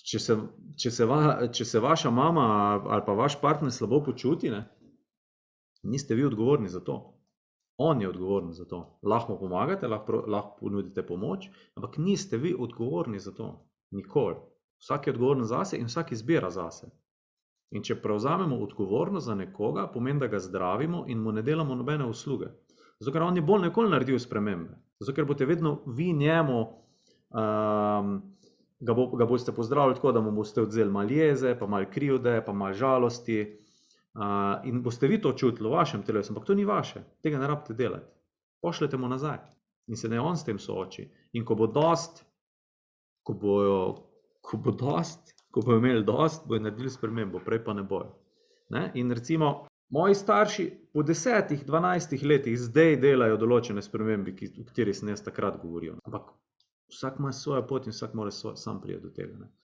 če se vaša mama ali pa vaš partner slabo počuti, ne, niste vi odgovorni za to. On je odgovoren za to. Lahko mu pomagate, lahko ponudite pomoč, ampak niste vi odgovorni za to. Nikoli. Vsak je odgovoren zase in vsak izbira zase. In če prevzamemo odgovornost za nekoga, pomeni, da ga zdravimo in mu ne delamo nobene usluge. Zato, ker on ni bolj nikoli naredil spremembe. Zato, ker boste vedno vi njemu, ga boste pozdravili tako, da mu boste odzeli malo jeze, pa malo krivde, pa malo žalosti. In boste vi to čutili v vašem telesu, ampak to ni vaše. Tega ne rabite delati. Pošljete mu nazaj. In se ne on s tem sooči. In ko bodo imeli dost, bojo naredili spremembo, prej pa ne bojo. Ne? In recimo, moji starši po 10-12 letih zdaj delajo določene spremembe, o kateri sem jaz takrat govoril. Ampak vsak ima svojo pot in vsak mora sam priti do tega. Ne?